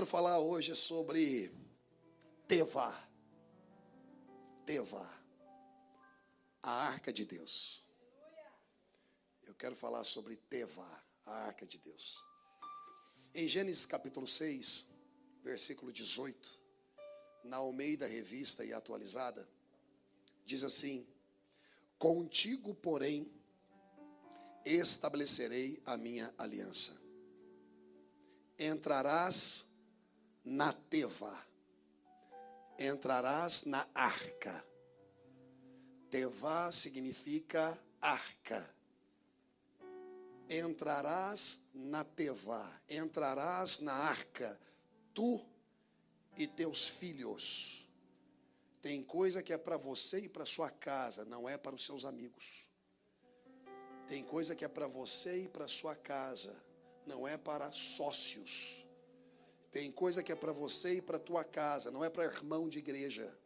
falar hoje sobre Tevá. Tevá, a arca de Deus. Eu quero falar sobre Tevá, a arca de Deus. Em Gênesis capítulo 6, versículo 18, na Almeida Revista e Atualizada, diz assim: contigo, porém, estabelecerei a minha aliança. Entrarás na Tevá, entrarás na arca. Tevá significa arca. Entrarás na Tevá, entrarás na arca, tu e teus filhos. Tem coisa que é para você e para sua casa, não é para os seus amigos. Tem coisa que é para você e para sua casa, não é para sócios. Tem coisa que é para você e para tua casa, não é para irmão de igreja.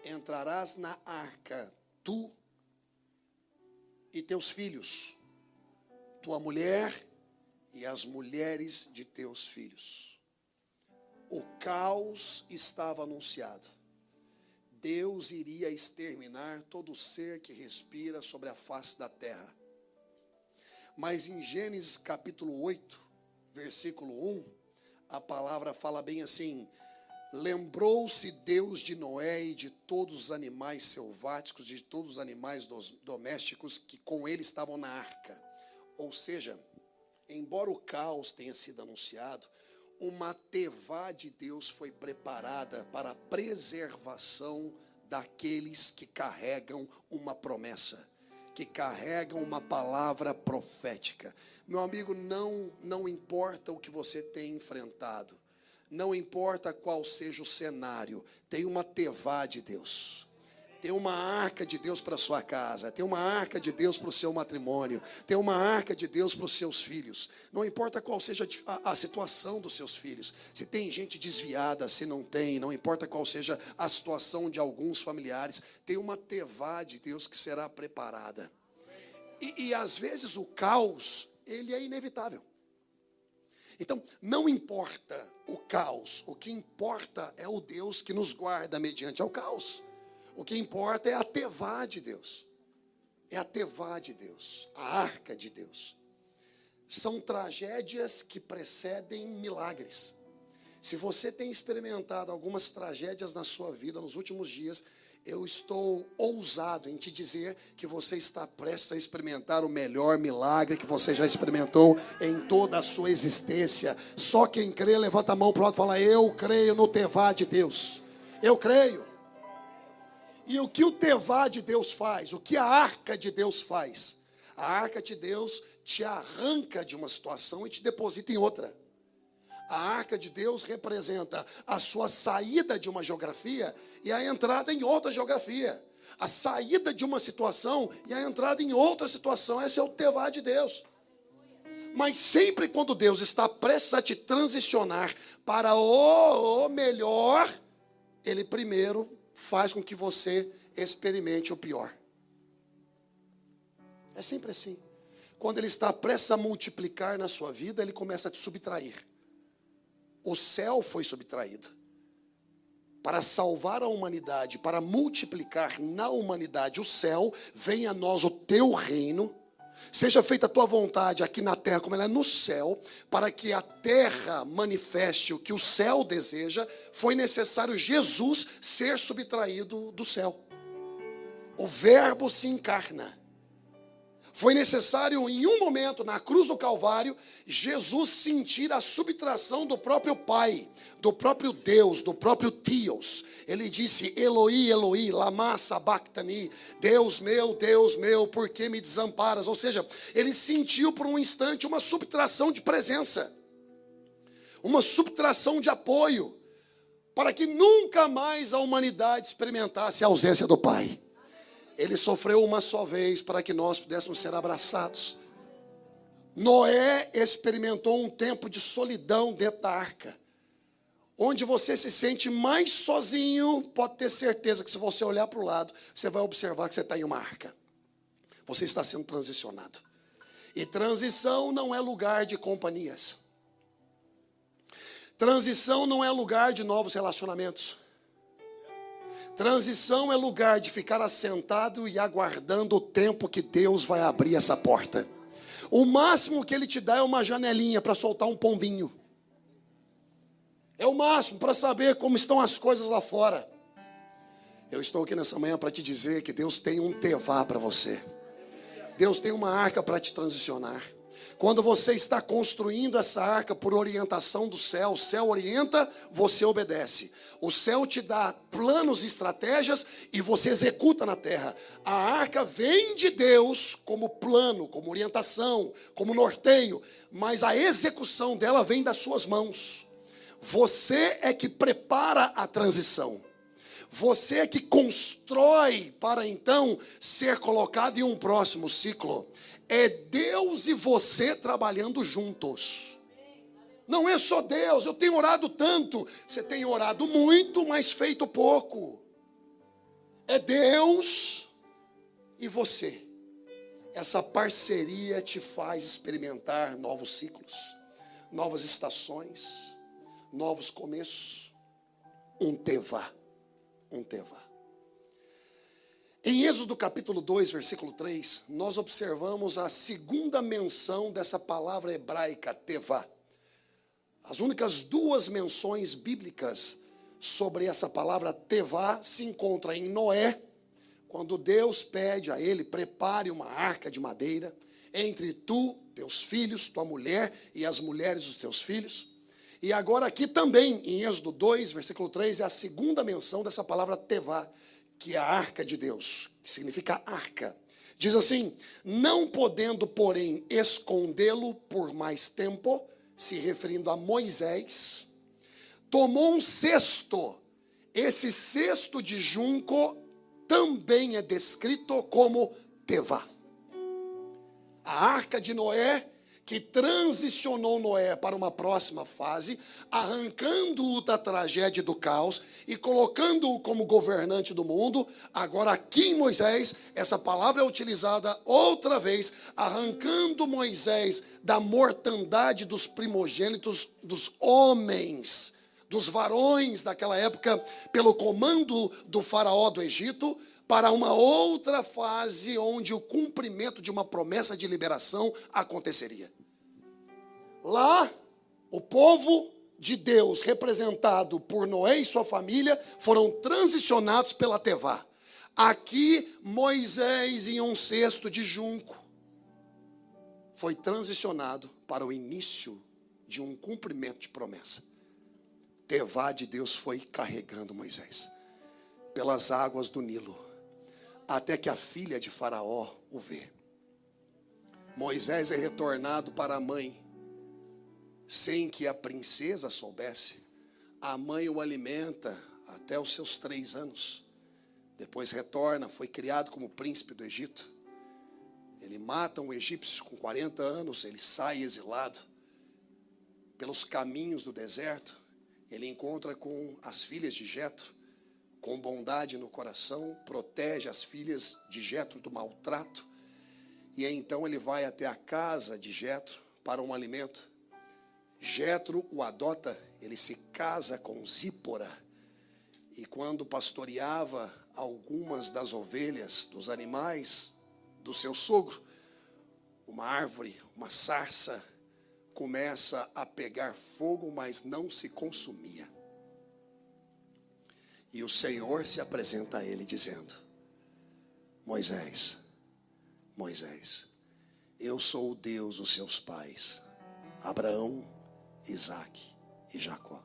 Entrarás na arca, tu e teus filhos, tua mulher e as mulheres de teus filhos. O caos estava anunciado. Deus iria exterminar todo ser que respira sobre a face da terra. Mas em Gênesis capítulo 8, versículo 1, a palavra fala bem assim: lembrou-se Deus de Noé e de todos os animais selváticos, de todos os animais domésticos que com ele estavam na arca. Ou seja, embora o caos tenha sido anunciado, uma Tevá de Deus foi preparada para a preservação daqueles que carregam uma promessa, que carregam uma palavra profética. Meu amigo, não importa o que você tem enfrentado, não importa qual seja o cenário, tem uma Tevá de Deus. Tem uma arca de Deus para a sua casa, tem uma arca de Deus para o seu matrimônio, tem uma arca de Deus para os seus filhos. Não importa qual seja a situação dos seus filhos, se tem gente desviada, se não tem, não importa qual seja a situação de alguns familiares, tem uma Tevá de Deus que será preparada. E às vezes o caos, ele é inevitável. Então, não importa o caos, o que importa é o Deus que nos guarda mediante ao caos. O que importa é a Tevá de Deus. É a Tevá de Deus, a arca de Deus. São tragédias que precedem milagres. Se você tem experimentado algumas tragédias na sua vida nos últimos dias, eu estou ousado em te dizer que você está prestes a experimentar o melhor milagre que você já experimentou em toda a sua existência. Só quem crê, levanta a mão para o alto e fala: eu creio no Tevá de Deus. Eu creio. E o que o Tevá de Deus faz? O que a arca de Deus faz? A arca de Deus te arranca de uma situação e te deposita em outra. A arca de Deus representa a sua saída de uma geografia e a entrada em outra geografia. A saída de uma situação e a entrada em outra situação. Esse é o Tevá de Deus. Mas sempre quando Deus está prestes a te transicionar para o melhor, Ele primeiro faz com que você experimente o pior. É sempre assim. Quando Ele está prestes a multiplicar na sua vida, Ele começa a te subtrair. O céu foi subtraído. Para salvar a humanidade, para multiplicar na humanidade o céu, venha a nós o teu reino. Seja feita a tua vontade aqui na terra como ela é no céu, para que a terra manifeste o que o céu deseja, foi necessário Jesus ser subtraído do céu. O verbo se encarna. Foi necessário, em um momento, na cruz do Calvário, Jesus sentir a subtração do próprio Pai, do próprio Deus, do próprio Theos. Ele disse: Eloi, Eloi, lama sabachthani, Deus meu, por que me desamparas? Ou seja, ele sentiu por um instante uma subtração de presença, uma subtração de apoio, para que nunca mais a humanidade experimentasse a ausência do Pai. Ele sofreu uma só vez para que nós pudéssemos ser abraçados. Noé experimentou um tempo de solidão dentro da arca. Onde você se sente mais sozinho, pode ter certeza que se você olhar para o lado, você vai observar que você está em uma arca. Você está sendo transicionado. E transição não é lugar de companhias. Transição não é lugar de novos relacionamentos. Transição é lugar de ficar assentado e aguardando o tempo que Deus vai abrir essa porta. O máximo que Ele te dá é uma janelinha para soltar um pombinho. É o máximo para saber como estão as coisas lá fora. Eu estou aqui nessa manhã para te dizer que Deus tem um tevá para você. Deus tem uma arca para te transicionar. Quando você está construindo essa arca por orientação do céu, o céu orienta, você obedece. O céu te dá planos e estratégias e você executa na terra. A arca vem de Deus como plano, como orientação, como norteio, mas a execução dela vem das suas mãos. Você é que prepara a transição. Você é que constrói para então ser colocado em um próximo ciclo. É Deus e você trabalhando juntos. Não é só Deus. Eu tenho orado tanto. Você tem orado muito, mas feito pouco. É Deus e você. Essa parceria te faz experimentar novos ciclos, novas estações, novos começos. Um tevá. Um tevá. Em Êxodo capítulo 2, versículo 3, nós observamos a segunda menção dessa palavra hebraica, tevá. As únicas duas menções bíblicas sobre essa palavra tevá se encontram em Noé, quando Deus pede a ele, prepare uma arca de madeira, entre tu, teus filhos, tua mulher e as mulheres dos teus filhos. E agora aqui também, em Êxodo 2, versículo 3, é a segunda menção dessa palavra tevá, que é a arca de Deus, que significa arca. Diz assim: não podendo, porém, escondê-lo por mais tempo, se referindo a Moisés, tomou um cesto. Esse cesto de junco também é descrito como tevá. A arca de Noé, que transicionou Noé para uma próxima fase, arrancando-o da tragédia do caos e colocando-o como governante do mundo. Agora aqui em Moisés, essa palavra é utilizada outra vez, arrancando Moisés da mortandade dos primogênitos dos homens, dos varões daquela época, pelo comando do faraó do Egito, para uma outra fase onde o cumprimento de uma promessa de liberação aconteceria. Lá, o povo de Deus, representado por Noé e sua família, foram transicionados pela tevá. Aqui, Moisés, em um cesto de junco, foi transicionado para o início de um cumprimento de promessa. Tevá de Deus foi carregando Moisés pelas águas do Nilo, até que a filha de Faraó o vê. Moisés é retornado para a mãe, sem que a princesa soubesse. A mãe o alimenta até os seus 3 anos. Depois retorna, foi criado como príncipe do Egito. Ele mata um egípcio com 40 anos, ele sai exilado pelos caminhos do deserto. Ele encontra com as filhas de Jetro, com bondade no coração, protege as filhas de Jetro do maltrato. E então ele vai até a casa de Jetro para um alimento. Jetro o adota, ele se casa com Zípora. E quando pastoreava algumas das ovelhas, dos animais do seu sogro, uma árvore, uma sarça, começa a pegar fogo, mas não se consumia. E o Senhor se apresenta a ele dizendo: Moisés, Moisés, eu sou o Deus dos seus pais, Abraão, Isaque e Jacó.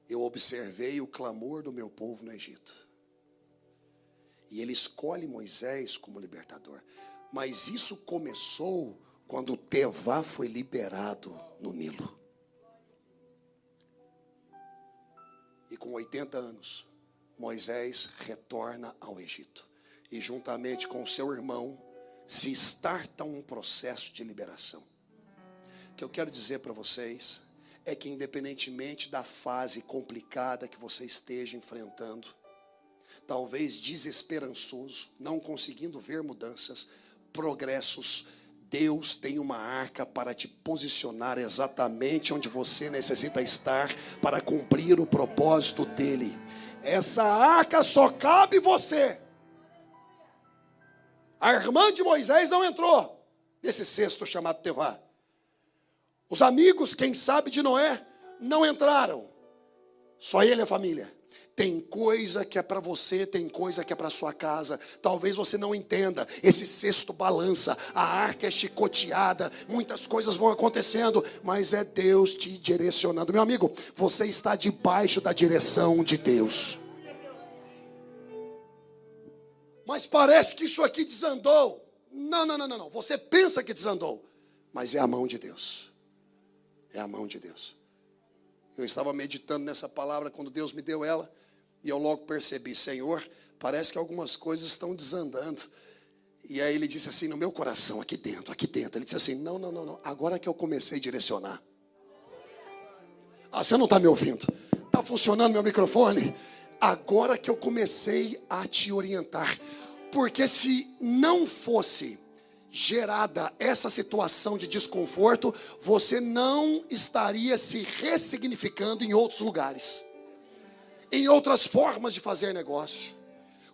Eu observei o clamor do meu povo no Egito. E ele escolhe Moisés como libertador. Mas isso começou quando o tevá foi liberado no Nilo. E com 80 anos, Moisés retorna ao Egito. E juntamente com seu irmão, se starta um processo de liberação. O que eu quero dizer para vocês é que, independentemente da fase complicada que você esteja enfrentando, talvez desesperançoso, não conseguindo ver mudanças, progressos, Deus tem uma arca para te posicionar exatamente onde você necessita estar para cumprir o propósito dele. Essa arca só cabe você. A irmã de Moisés não entrou nesse cesto chamado Tevá. Os amigos, quem sabe, de Noé não entraram. Só ele e a família. Tem coisa que é para você, tem coisa que é para sua casa. Talvez você não entenda. Esse cesto balança, a arca é chicoteada, muitas coisas vão acontecendo, mas é Deus te direcionando. Meu amigo, você está debaixo da direção de Deus. Mas parece que isso aqui desandou. Não. Você pensa que desandou, mas é a mão de Deus. É a mão de Deus. Eu estava meditando nessa palavra quando Deus me deu ela, e eu logo percebi, Senhor, parece que algumas coisas estão desandando. E aí ele disse assim, no meu coração, aqui dentro, ele disse assim, não, agora que eu comecei a direcionar. Você não está me ouvindo? Está funcionando meu microfone? Agora que eu comecei a te orientar. Porque se não fosse gerada essa situação de desconforto, você não estaria se ressignificando em outros lugares, em outras formas de fazer negócio,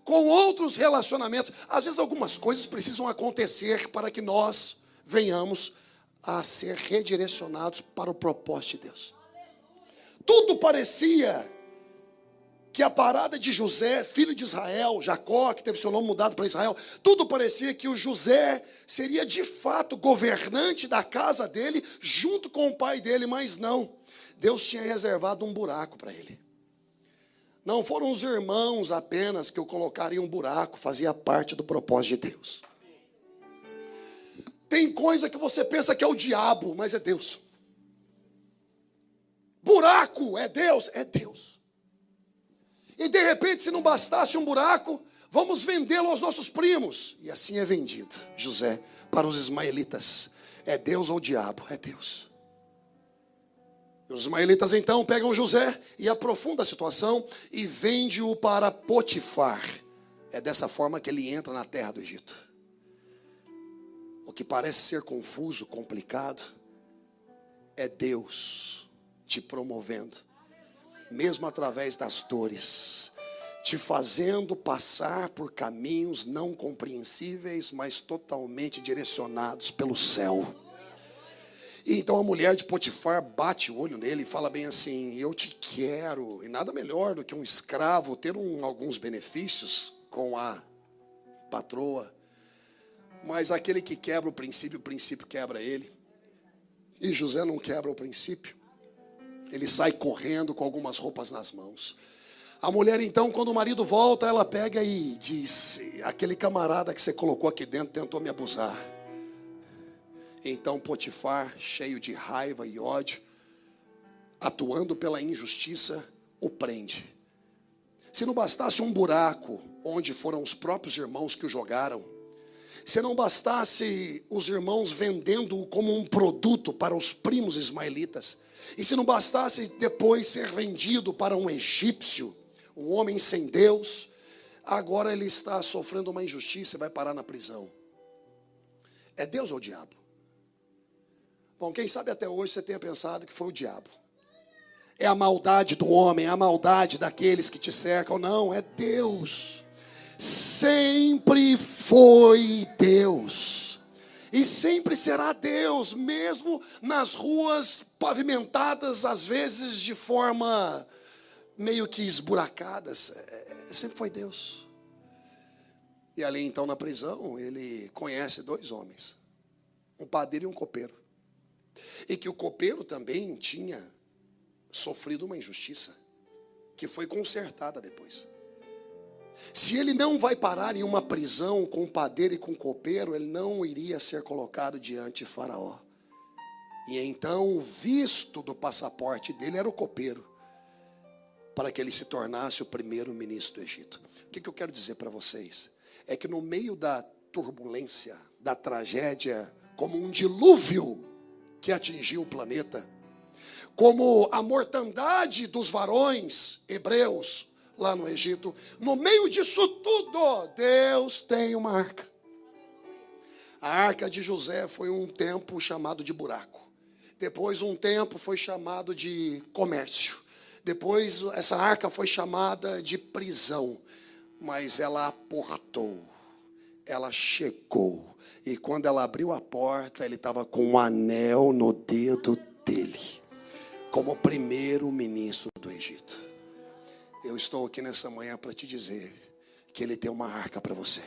com outros relacionamentos. Às vezes algumas coisas precisam acontecer para que nós venhamos a ser redirecionados para o propósito de Deus. Tudo parecia que a parada de José, filho de Israel, Jacó, que teve seu nome mudado para Israel, tudo parecia que o José seria de fato governante da casa dele, junto com o pai dele, mas não. Deus tinha reservado um buraco para ele. Não foram os irmãos apenas que o colocaram em um buraco, fazia parte do propósito de Deus. Tem coisa que você pensa que é o diabo, mas é Deus. Buraco é Deus? É Deus. E de repente, se não bastasse um buraco, vamos vendê-lo aos nossos primos. E assim é vendido José para os ismaelitas. É Deus ou o diabo? É Deus. E os ismaelitas então pegam José e aprofundam a situação e vende-o para Potifar. É dessa forma que ele entra na terra do Egito. O que parece ser confuso, complicado, é Deus te promovendo, mesmo através das dores, te fazendo passar por caminhos não compreensíveis, mas totalmente direcionados pelo céu. E então a mulher de Potifar bate o olho nele e fala bem assim, eu te quero. E nada melhor do que um escravo ter alguns benefícios com a patroa. Mas aquele que quebra o princípio quebra ele. E José não quebra o princípio. Ele sai correndo com algumas roupas nas mãos. A mulher então, quando o marido volta, ela pega e diz, aquele camarada que você colocou aqui dentro tentou me abusar. Então Potifar, cheio de raiva e ódio, atuando pela injustiça, o prende. Se não bastasse um buraco onde foram os próprios irmãos que o jogaram, se não bastasse os irmãos vendendo-o como um produto para os primos ismaelitas, e se não bastasse depois ser vendido para um egípcio, um homem sem Deus, agora ele está sofrendo uma injustiça e vai parar na prisão. É Deus ou o diabo? Bom, quem sabe até hoje você tenha pensado que foi o diabo. É a maldade do homem, é a maldade daqueles que te cercam. Não, é Deus. Sempre foi Deus. E sempre será Deus, mesmo nas ruas pavimentadas, às vezes de forma meio que esburacadas. Sempre foi Deus. E ali então na prisão, ele conhece dois homens, um padeiro e um copeiro. E que o copeiro também tinha sofrido uma injustiça, que foi consertada depois. Se ele não vai parar em uma prisão com o padeiro e com o copeiro, ele não iria ser colocado diante de Faraó. E então o visto do passaporte dele era o copeiro, para que ele se tornasse o primeiro ministro do Egito. O que eu quero dizer para vocês? É que no meio da turbulência, da tragédia, como um dilúvio que atingiu o planeta, como a mortandade dos varões hebreus lá no Egito, no meio disso tudo, Deus tem uma arca. A arca de José foi um tempo chamado de buraco. Depois um tempo foi chamado de comércio. Depois essa arca foi chamada de prisão. Mas ela aportou. Ela chegou. E quando ela abriu a porta, ele estava com um anel no dedo dele. Como primeiro-ministro do Egito. Eu estou aqui nessa manhã para te dizer que ele tem uma arca para você.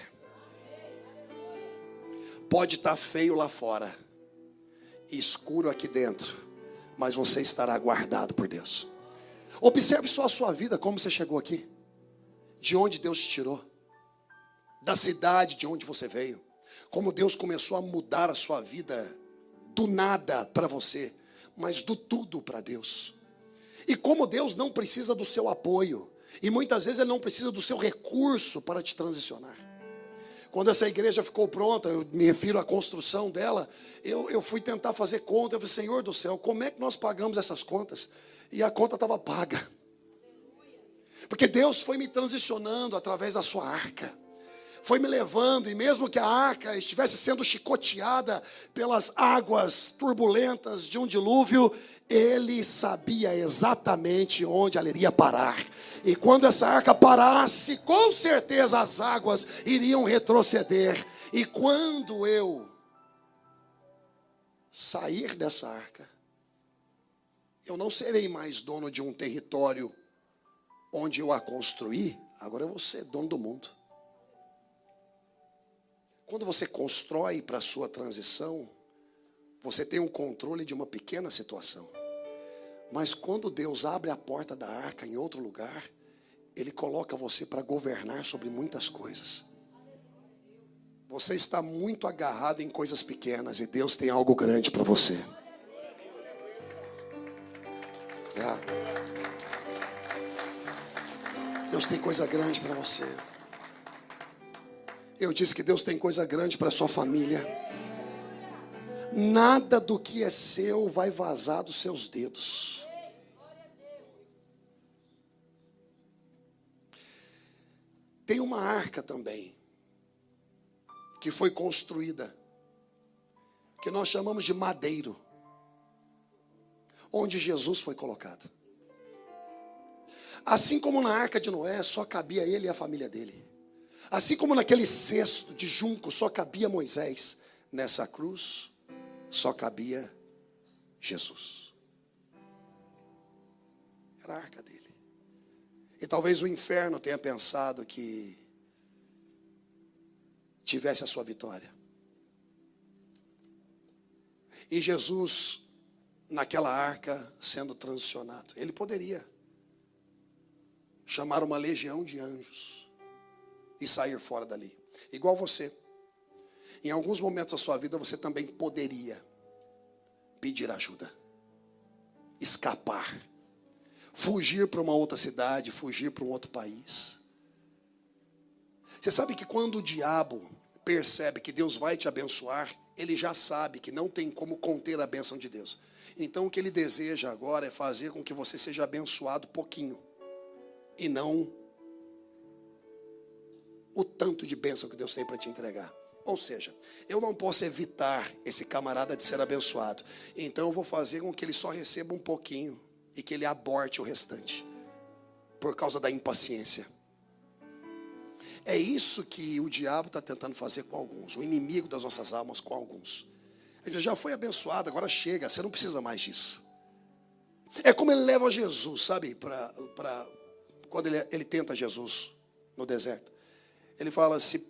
Pode estar feio lá fora, escuro aqui dentro, mas você estará guardado por Deus. Observe só a sua vida, como você chegou aqui, de onde Deus te tirou, da cidade de onde você veio, como Deus começou a mudar a sua vida, do nada para você, mas do tudo para Deus. E como Deus não precisa do seu apoio, e muitas vezes Ele não precisa do seu recurso para te transicionar. Quando essa igreja ficou pronta, eu me refiro à construção dela, eu fui tentar fazer conta. Eu falei, Senhor do céu, como é que nós pagamos essas contas? E a conta estava paga. Porque Deus foi me transicionando através da sua arca. Foi me levando, e mesmo que a arca estivesse sendo chicoteada pelas águas turbulentas de um dilúvio, Ele sabia exatamente onde ela iria parar. E quando essa arca parasse, com certeza as águas iriam retroceder. E quando eu sair dessa arca, eu não serei mais dono de um território onde eu a construí, agora eu vou ser dono do mundo. Quando você constrói para a sua transição, você tem um controle de uma pequena situação. Mas quando Deus abre a porta da arca em outro lugar, Ele coloca você para governar sobre muitas coisas. Você está muito agarrado em coisas pequenas e Deus tem algo grande para você. Deus tem coisa grande para você. Eu disse que Deus tem coisa grande para a sua família. Nada do que é seu vai vazar dos seus dedos. Tem uma arca também, que foi construída, que nós chamamos de madeiro, onde Jesus foi colocado. Assim como na arca de Noé, só cabia ele e a família dele. Assim como naquele cesto de junco só cabia Moisés, nessa cruz só cabia Jesus. Era a arca dele. E talvez o inferno tenha pensado que tivesse a sua vitória. E Jesus, naquela arca, sendo transicionado, ele poderia chamar uma legião de anjos e sair fora dali. Igual você. Em alguns momentos da sua vida você também poderia pedir ajuda, escapar, fugir para uma outra cidade, fugir para um outro país. Você sabe que quando o diabo percebe que Deus vai te abençoar, ele já sabe que não tem como conter a bênção de Deus. Então o que ele deseja agora é fazer com que você seja abençoado pouquinho, e não o tanto de bênção que Deus tem para te entregar. Ou seja, eu não posso evitar esse camarada de ser abençoado. Então eu vou fazer com que ele só receba um pouquinho e que ele aborte o restante, por causa da impaciência. É isso que o diabo está tentando fazer com alguns, o inimigo das nossas almas com alguns. Ele já foi abençoado, agora chega, você não precisa mais disso. É como ele leva Jesus, sabe, quando ele tenta Jesus no deserto. Ele fala, se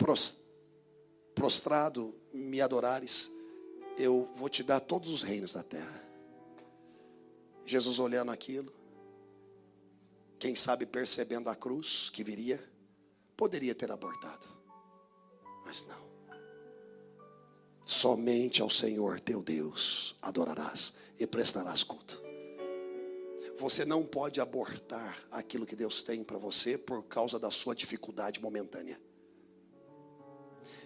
prostrado me adorares, eu vou te dar todos os reinos da terra. Jesus olhando aquilo, quem sabe percebendo a cruz que viria, poderia ter abortado. Mas não. Somente ao Senhor teu Deus adorarás e prestarás culto. Você não pode abortar aquilo que Deus tem para você por causa da sua dificuldade momentânea.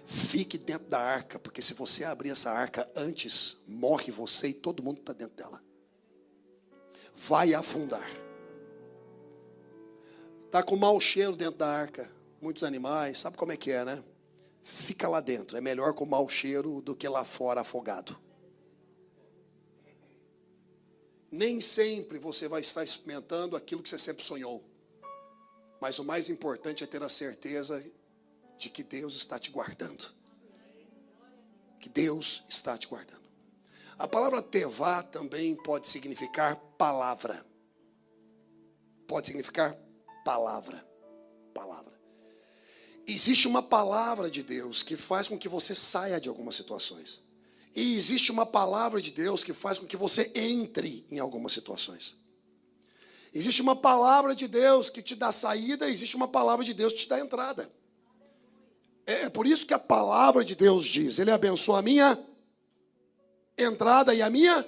Fique dentro da arca, porque se você abrir essa arca antes, morre você e todo mundo está dentro dela. Vai afundar. Está com mau cheiro dentro da arca. Muitos animais, sabe como é que é, né? fica lá dentro. É melhor com mau cheiro do que lá fora afogado. Nem sempre você vai estar experimentando aquilo que você sempre sonhou. Mas o mais importante é ter a certeza de que Deus está te guardando. Que Deus está te guardando. A palavra tevá também pode significar palavra. Pode significar palavra. Palavra. Existe uma palavra de Deus que faz com que você saia de algumas situações. E existe uma palavra de Deus que faz com que você entre em algumas situações. Existe uma palavra de Deus que te dá saída, existe uma palavra de Deus que te dá entrada. É por isso que a palavra de Deus diz, Ele abençoa a minha entrada e a minha...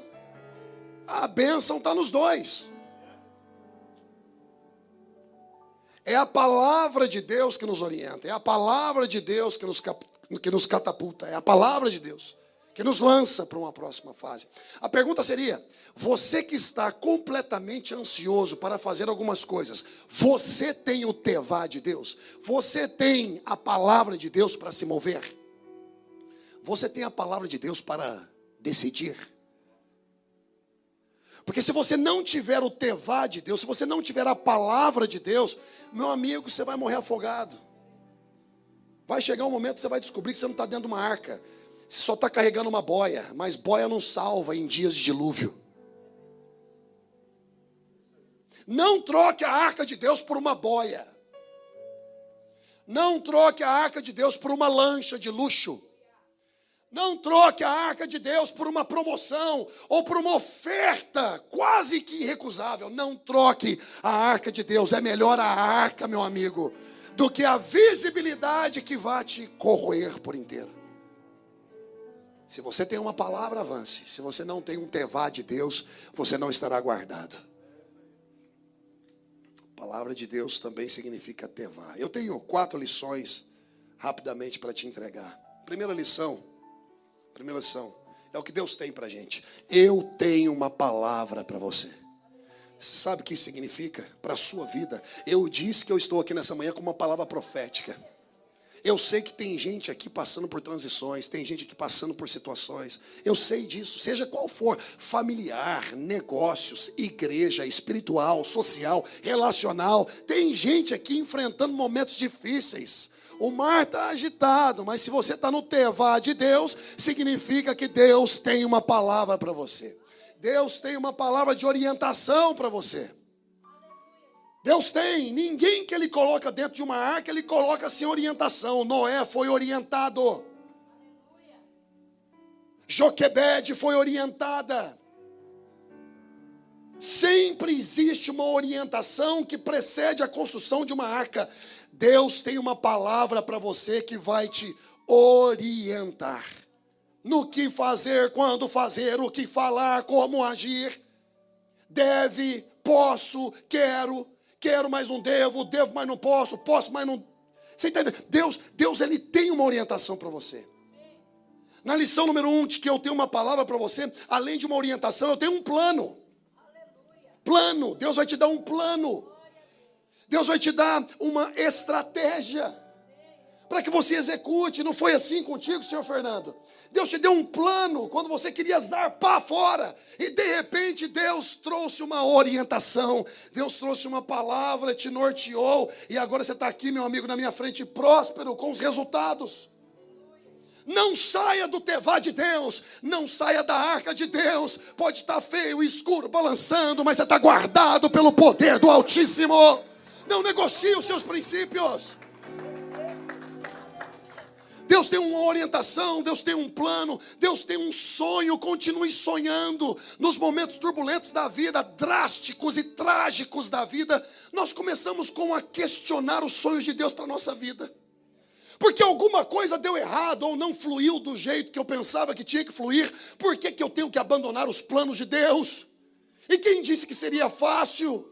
A bênção está nos dois. É a palavra de Deus que nos orienta, é a palavra de Deus que nos catapulta, é a palavra de Deus que nos lança para uma próxima fase. A pergunta seria, você que está completamente ansioso para fazer algumas coisas, você tem o tevá de Deus? Você tem a palavra de Deus para se mover? Você tem a palavra de Deus para decidir? Porque se você não tiver o tevá de Deus, se você não tiver a palavra de Deus, meu amigo, você vai morrer afogado. Vai chegar um momento que você vai descobrir que você não está dentro de uma arca. Você só está carregando uma boia, mas boia não salva em dias de dilúvio. Não troque a arca de Deus por uma boia. Não troque a arca de Deus por uma lancha de luxo. Não troque a arca de Deus por uma promoção ou por uma oferta quase que irrecusável. Não troque a arca de Deus. É melhor a arca, meu amigo, do que a visibilidade que vai te corroer por inteiro. Se você tem uma palavra, avance. Se você não tem um tevá de Deus, você não estará guardado. A palavra de Deus também significa tevá. Eu tenho 4 lições rapidamente para te entregar. Primeira lição é o que Deus tem para a gente. Eu tenho uma palavra para você. Você sabe o que isso significa para a sua vida? Eu disse que eu estou aqui nessa manhã com uma palavra profética. Eu sei que tem gente aqui passando por transições, tem gente aqui passando por situações. Eu sei disso, seja qual for, familiar, negócios, igreja, espiritual, social, relacional. Tem gente aqui enfrentando momentos difíceis. O mar está agitado, mas se você está no tevá de Deus, significa que Deus tem uma palavra para você. Deus tem uma palavra de orientação para você. Deus tem, ninguém que Ele coloca dentro de uma arca, Ele coloca sem orientação. Noé foi orientado. Joquebede foi orientada. Sempre existe uma orientação que precede a construção de uma arca. Deus tem uma palavra para você que vai te orientar. No que fazer, quando fazer, o que falar, como agir. Deve, posso, quero, mas não devo, devo, mas não posso, mas não... Você entende? Deus ele tem uma orientação para você. Na lição número 1, de que eu tenho uma palavra para você, além de uma orientação, eu tenho um plano. Plano, Deus vai te dar um plano. Deus vai te dar uma estratégia para que você execute. Não foi assim contigo, senhor Fernando? Deus te deu um plano quando você queria zarpar fora. E de repente Deus trouxe uma orientação. Deus trouxe uma palavra, te norteou. E agora você está aqui, meu amigo, na minha frente, próspero com os resultados. Não saia do tevá de Deus. Não saia da arca de Deus. Pode estar feio, escuro, balançando, mas você está guardado pelo poder do Altíssimo. Não negocie os seus princípios. Deus tem uma orientação, Deus tem um plano, Deus tem um sonho. Continue sonhando. Nos momentos turbulentos da vida, drásticos e trágicos da vida, nós começamos a questionar os sonhos de Deus para a nossa vida. Porque alguma coisa deu errado ou não fluiu do jeito que eu pensava que tinha que fluir. Por que eu tenho que abandonar os planos de Deus? E quem disse que seria fácil?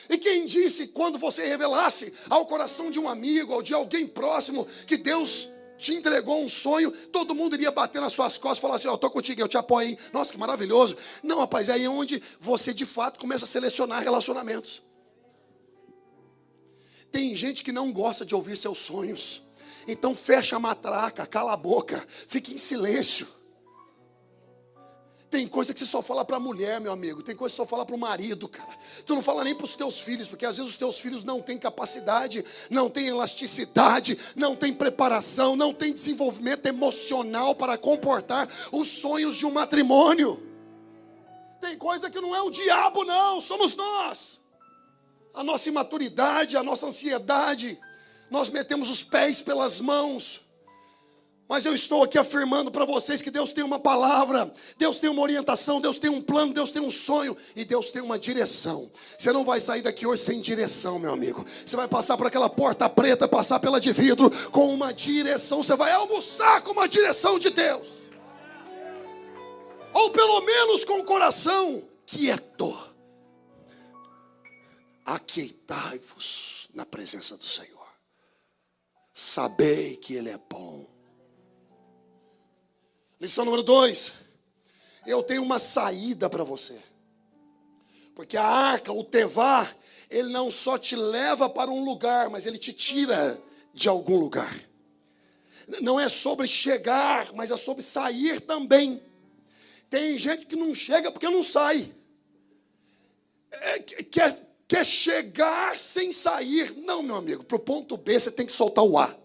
E quem disse, quando você revelasse ao coração de um amigo ou de alguém próximo que Deus te entregou um sonho, todo mundo iria bater nas suas costas e falar assim, eu estou contigo, eu te apoio, hein? Nossa, que maravilhoso. Não, rapaz, é aí onde você de fato começa a selecionar relacionamentos. Tem gente que não gosta de ouvir seus sonhos. Então fecha a matraca, cala a boca, fique em silêncio. Tem coisa que você só fala para a mulher, meu amigo. Tem coisa que você só fala para o marido, cara. Tu não fala nem para os teus filhos, porque às vezes os teus filhos não têm capacidade, não têm elasticidade, não têm preparação, não têm desenvolvimento emocional para comportar os sonhos de um matrimônio. Tem coisa que não é o diabo, não, somos nós. A nossa imaturidade, a nossa ansiedade, nós metemos os pés pelas mãos. Mas eu estou aqui afirmando para vocês que Deus tem uma palavra, Deus tem uma orientação, Deus tem um plano, Deus tem um sonho e Deus tem uma direção. Você não vai sair daqui hoje sem direção, meu amigo. Você vai passar por aquela porta preta, passar pela de vidro com uma direção. Você vai almoçar com uma direção de Deus. Ou pelo menos com o coração quieto. Aquietai-vos na presença do Senhor. Sabei que Ele é bom. Lição número 2. Eu tenho uma saída para você. Porque a arca, o tevá, ele não só te leva para um lugar, mas ele te tira de algum lugar. Não é sobre chegar, mas é sobre sair também. Tem gente que não chega porque não sai. Quer chegar sem sair. Não, meu amigo, para o ponto B você tem que soltar o A.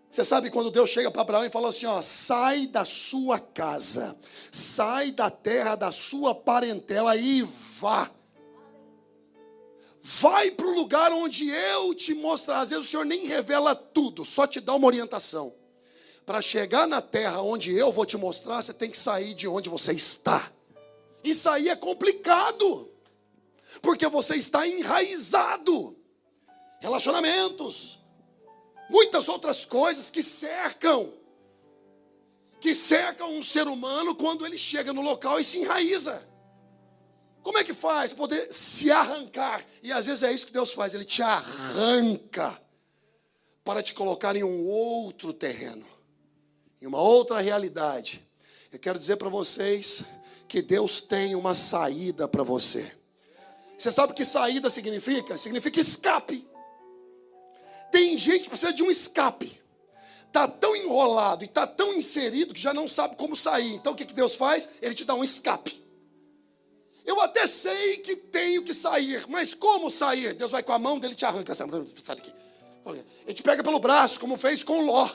Você sabe quando Deus chega para Abraão e fala assim, ó, sai da sua casa, sai da terra da sua parentela e vá. Vai para o lugar onde eu te mostrar. Às vezes o Senhor nem revela tudo, só te dá uma orientação. Para chegar na terra onde eu vou te mostrar, você tem que sair de onde você está. E sair é complicado, porque você está enraizado. Relacionamentos. Muitas outras coisas que cercam um ser humano quando ele chega no local e se enraiza. Como é que faz? Poder se arrancar. E às vezes é isso que Deus faz, Ele te arranca para te colocar em um outro terreno, em uma outra realidade. Eu quero dizer para vocês que Deus tem uma saída para você. Você sabe o que saída significa? Significa escape. Tem gente que precisa de um escape. Está tão enrolado e está tão inserido que já não sabe como sair. Então o que Deus faz? Ele te dá um escape. Eu até sei que tenho que sair, mas como sair? Deus vai com a mão dele e te arranca. Sai daqui. Ele te pega pelo braço, como fez com Ló,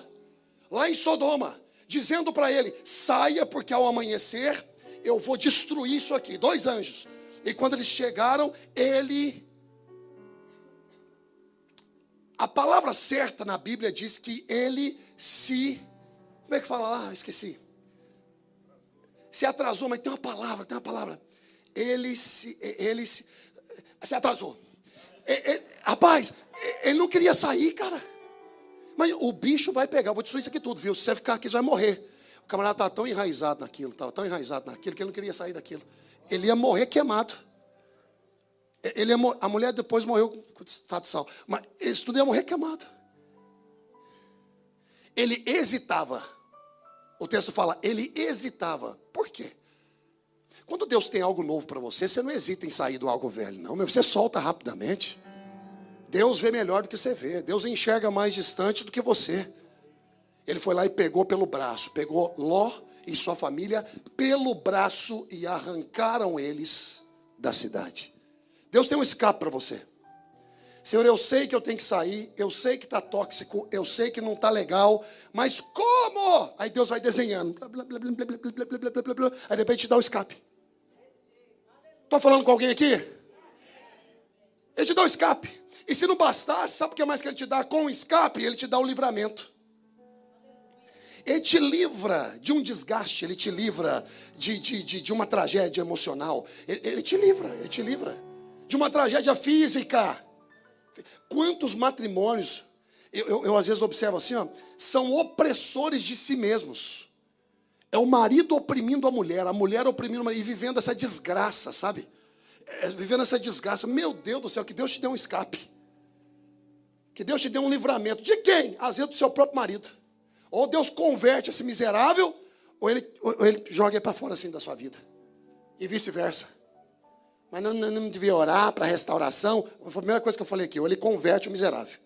lá em Sodoma, dizendo para ele, saia porque ao amanhecer eu vou destruir isso aqui. 2 anjos. E quando eles chegaram, a palavra certa na Bíblia diz que ele se... Como é que fala lá? Esqueci. Se atrasou, mas tem uma palavra. Ele se atrasou. Rapaz, ele não queria sair, cara. Mas o bicho vai pegar, vou destruir isso aqui tudo, viu? Se você ficar aqui, você vai morrer. O camarada estava tão enraizado naquilo, que ele não queria sair daquilo. Ele ia morrer queimado. A mulher depois morreu com estado de sal. Mas isso tudo ia morrer queimado. Ele hesitava. O texto fala, ele hesitava. Por quê? Quando Deus tem algo novo para você, você não hesita em sair do algo velho, não. Você solta rapidamente. Deus vê melhor do que você vê. Deus enxerga mais distante do que você. Ele foi lá e pegou pelo braço. Pegou Ló e sua família pelo braço e arrancaram eles da cidade. Deus tem um escape para você. Senhor, eu sei que eu tenho que sair, eu sei que está tóxico, eu sei que não está legal, mas como? Aí Deus vai desenhando. Aí de repente te dá o escape. Estou falando com alguém aqui? Ele te dá o escape. E se não bastasse, sabe o que mais que ele te dá? Com o escape, ele te dá o livramento. Ele te livra de um desgaste, ele te livra de uma tragédia emocional. Ele te livra de uma tragédia física. Quantos matrimônios, eu às vezes observo assim, ó, são opressores de si mesmos. É o marido oprimindo a mulher oprimindo o marido, e vivendo essa desgraça, sabe? Vivendo essa desgraça. Meu Deus do céu, que Deus te dê um escape. Que Deus te dê um livramento. De quem? Às vezes do seu próprio marido. Ou Deus converte esse miserável, ou ele joga ele para fora assim da sua vida. E vice-versa. Mas não devia orar para restauração. Foi a primeira coisa que eu falei aqui. Ou ele converte o miserável.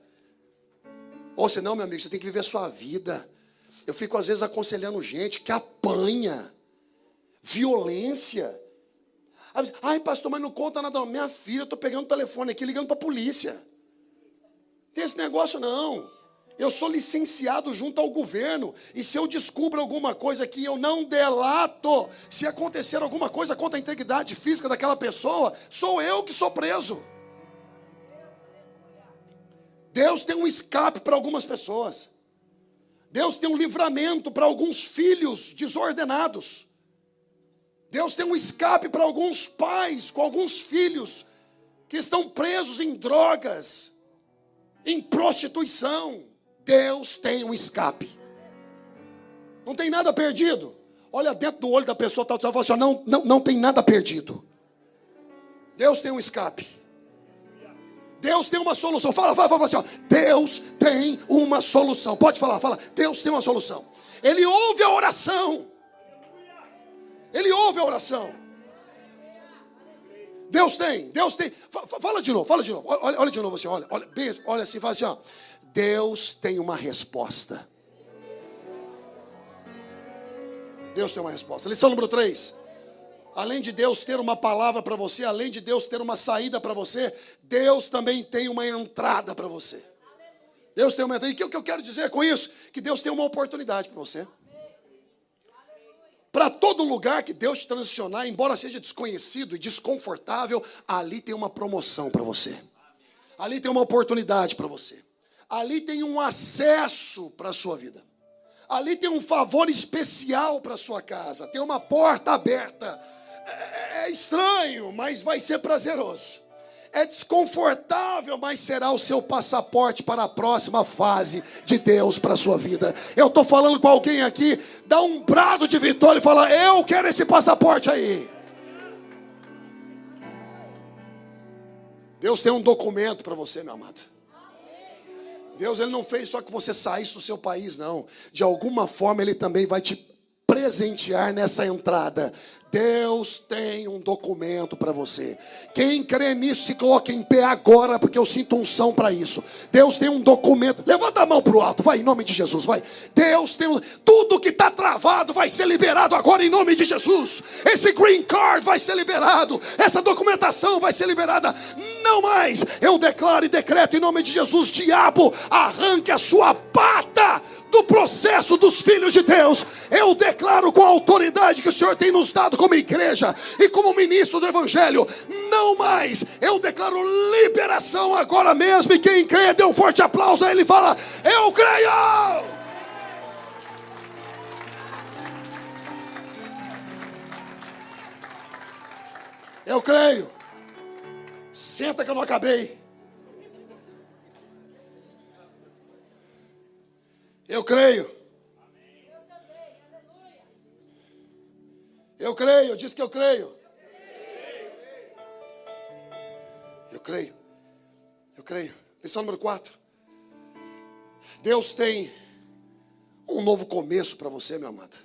Ou senão, meu amigo, você tem que viver a sua vida. Eu fico às vezes aconselhando gente que apanha, violência. Ai, pastor, mas não conta nada não. Minha filha, eu estou pegando o telefone aqui, ligando para a polícia. Não tem esse negócio não. Eu sou licenciado junto ao governo. E se eu descubro alguma coisa que eu não delato, se acontecer alguma coisa contra a integridade física daquela pessoa, sou eu que sou preso. Deus tem um escape para algumas pessoas. Deus tem um livramento para alguns filhos desordenados. Deus tem um escape para alguns pais com alguns filhos que estão presos em drogas, em prostituição. Deus tem um escape. Não tem nada perdido. Olha dentro do olho da pessoa, está falando assim, não tem nada perdido. Deus tem um escape. Deus tem uma solução. Fala assim, ó. Deus tem uma solução. Pode falar, fala. Deus tem uma solução. Ele ouve a oração. Ele ouve a oração. Deus tem. Fala de novo. Olha de novo assim, olha assim, fala assim, ó. Deus tem uma resposta. Deus tem uma resposta. Lição número 3. Além de Deus ter uma palavra para você, além de Deus ter uma saída para você, Deus também tem uma entrada para você. Deus tem uma entrada. E o que eu quero dizer com isso? Que Deus tem uma oportunidade para você. Para todo lugar que Deus te transicionar, embora seja desconhecido e desconfortável, ali tem uma promoção para você. Ali tem uma oportunidade para você. Ali tem um acesso para a sua vida. Ali tem um favor especial para a sua casa. Tem uma porta aberta. É estranho, mas vai ser prazeroso. É desconfortável, mas será o seu passaporte para a próxima fase de Deus para a sua vida. Eu estou falando com alguém aqui, dá um brado de vitória e fala, eu quero esse passaporte aí. Deus tem um documento para você, meu amado. Deus, Ele não fez só que você saísse do seu país, não. De alguma forma, Ele também vai te presentear nessa entrada. Deus tem um documento para você. Quem crê nisso, se coloque em pé agora, porque eu sinto unção para isso. Deus tem um documento. Levanta a mão para o alto, vai, em nome de Jesus, vai. Deus tem tudo que está travado vai ser liberado agora em nome de Jesus. Esse green card vai ser liberado. Essa documentação vai ser liberada. Não mais. Eu declaro e decreto em nome de Jesus, diabo, arranque a sua pata do processo dos filhos de Deus. Eu declaro com a autoridade que o Senhor tem nos dado como igreja e como ministro do Evangelho, não mais. Eu declaro liberação agora mesmo. E quem crê, dê um forte aplauso a Ele e fala, eu creio. Eu creio. Senta que eu não acabei. Eu creio. Eu creio, eu disse que eu creio. Eu creio. Eu creio. Lição número 4. Deus tem um novo começo para você, meu amado.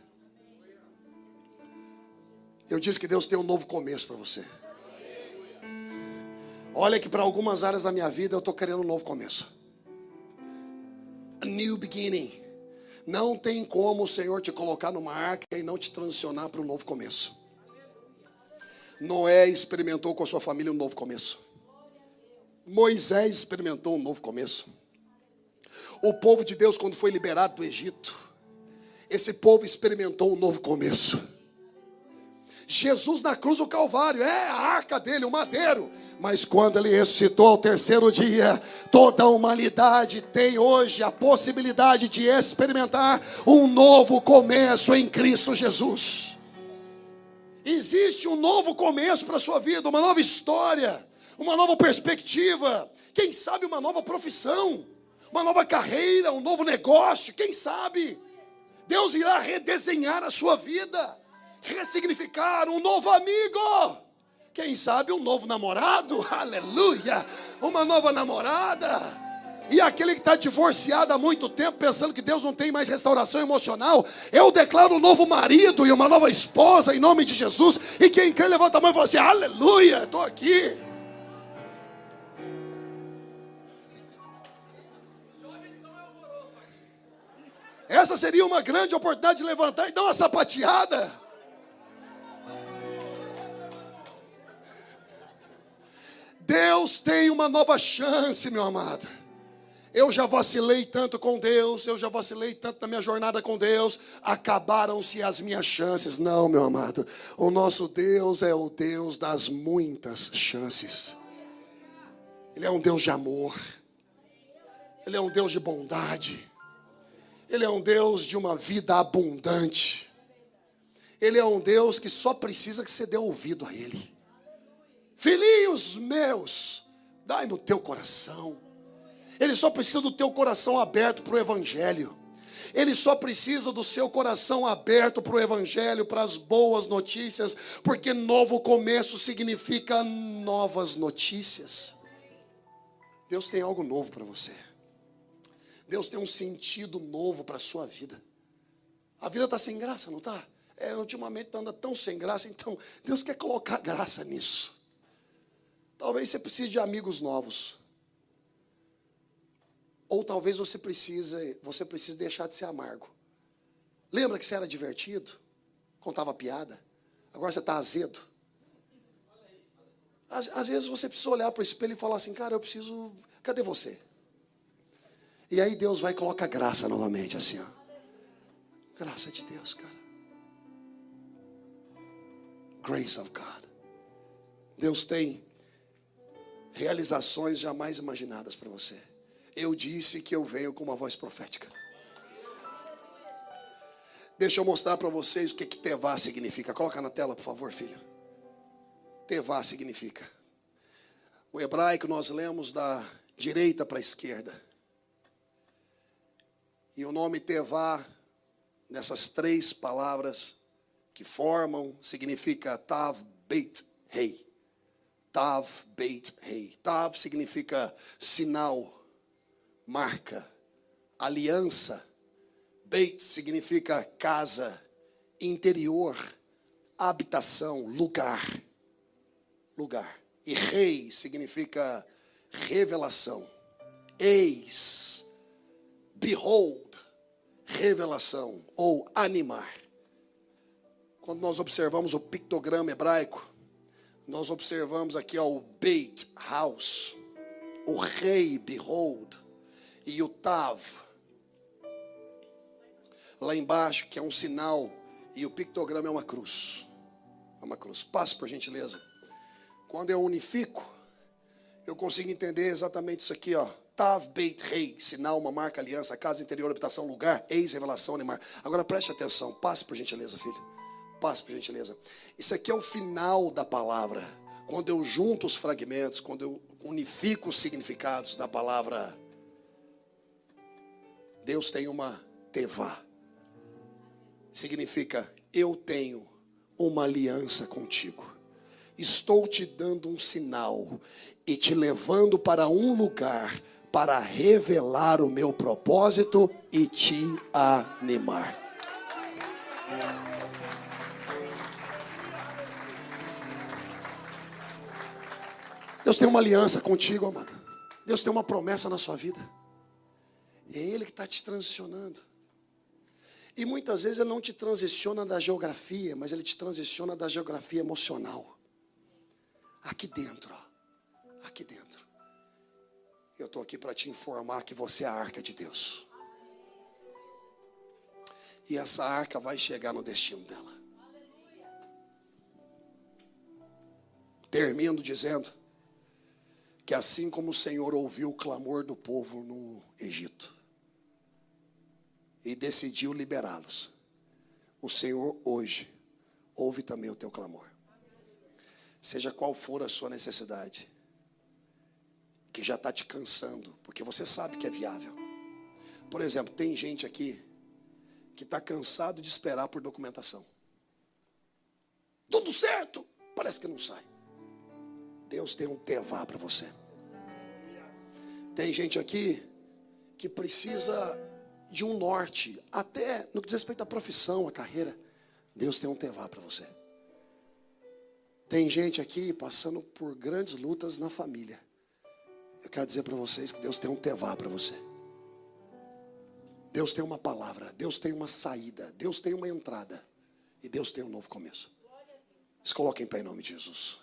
Eu disse que Deus tem um novo começo para você. Olha que para algumas áreas da minha vida eu estou querendo um novo começo. A new beginning. Não tem como o Senhor te colocar numa arca e não te transicionar para um novo começo. Noé experimentou com a sua família um novo começo. Moisés experimentou um novo começo. O povo de Deus, quando foi liberado do Egito, esse povo experimentou um novo começo. Jesus na cruz do Calvário, a arca dele, o madeiro. Mas quando ele ressuscitou ao terceiro dia, toda a humanidade tem hoje a possibilidade de experimentar um novo começo em Cristo Jesus. Existe um novo começo para a sua vida, uma nova história, uma nova perspectiva, quem sabe uma nova profissão, uma nova carreira, um novo negócio, quem sabe? Deus irá redesenhar a sua vida, ressignificar um novo amigo. Quem sabe um novo namorado, aleluia, uma nova namorada. E aquele que está divorciado há muito tempo, pensando que Deus não tem mais restauração emocional, eu declaro um novo marido e uma nova esposa em nome de Jesus. E quem quer levanta a mão e fala assim, aleluia, estou aqui. Essa seria uma grande oportunidade de levantar e dar uma sapateada. Deus tem uma nova chance, meu amado. Eu já vacilei tanto com Deus, eu já vacilei tanto na minha jornada com Deus, acabaram-se as minhas chances. Não, meu amado, o nosso Deus é o Deus das muitas chances. Ele é um Deus de amor, Ele é um Deus de bondade, Ele é um Deus de uma vida abundante. Ele é um Deus que só precisa que você dê ouvido a Ele. Filhinhos meus, dai-me o teu coração. Ele só precisa do teu coração aberto para o Evangelho. Ele só precisa do seu coração aberto para o Evangelho, para as boas notícias, porque novo começo significa novas notícias. Deus tem algo novo para você. Deus tem um sentido novo para a sua vida. A vida está sem graça, não está? Ultimamente anda tão sem graça, então Deus quer colocar graça nisso. Talvez você precise de amigos novos. Ou talvez você precise deixar de ser amargo. Lembra que você era divertido? Contava piada? Agora você está azedo. Às vezes você precisa olhar para o espelho e falar assim, cara, eu preciso... Cadê você? E aí Deus vai e coloca graça novamente, assim, ó. Graça de Deus, cara. Grace of God. Deus tem realizações jamais imaginadas para você. Eu disse que eu venho com uma voz profética. Deixa eu mostrar para vocês o que Tevá significa. Coloca na tela, por favor, filho. Tevá significa. O hebraico nós lemos da direita para a esquerda. E o nome Tevá, nessas três palavras que formam, significa Tav Beit Hei. Tav Beit Hei. Tav significa sinal, marca, aliança. Beit significa casa, interior, habitação, lugar. Lugar. E rei significa revelação. Eis, behold, revelação ou animar. Quando nós observamos o pictograma hebraico, nós observamos aqui o Beit, house, o rei, behold, e o Tav, lá embaixo, que é um sinal, e o pictograma é uma cruz. É uma cruz. Passe, por gentileza. Quando eu unifico, eu consigo entender exatamente isso aqui, ó. Tav, Beit, rei, sinal, uma marca, aliança, casa, interior, habitação, lugar, eis, revelação, animar. Agora preste atenção. Passe, por gentileza, filho. Passe, por gentileza. Isso aqui é o final da palavra. Quando eu junto os fragmentos, quando eu unifico os significados da palavra, Deus tem uma tevá. Significa, eu tenho uma aliança contigo. Estou te dando um sinal e te levando para um lugar para revelar o meu propósito e te animar. Deus tem uma aliança contigo, amado. Deus tem uma promessa na sua vida. E é Ele que está te transicionando. E muitas vezes Ele não te transiciona da geografia, mas Ele te transiciona da geografia emocional. Aqui dentro, ó. Aqui dentro. Eu estou aqui para te informar que você é a arca de Deus. E essa arca vai chegar no destino dela. Termino dizendo que assim como o Senhor ouviu o clamor do povo no Egito e decidiu liberá-los, o Senhor hoje ouve também o teu clamor. Seja qual for a sua necessidade, que já está te cansando, porque você sabe que é viável. Por exemplo, tem gente aqui que está cansado de esperar por documentação. Tudo certo, parece que não sai. Deus tem um tevá para você. Tem gente aqui que precisa de um norte, até no que diz respeito à profissão, à carreira. Deus tem um tevá para você. Tem gente aqui passando por grandes lutas na família. Eu quero dizer para vocês que Deus tem um tevá para você. Deus tem uma palavra, Deus tem uma saída, Deus tem uma entrada e Deus tem um novo começo. Se coloque em pé em nome de Jesus.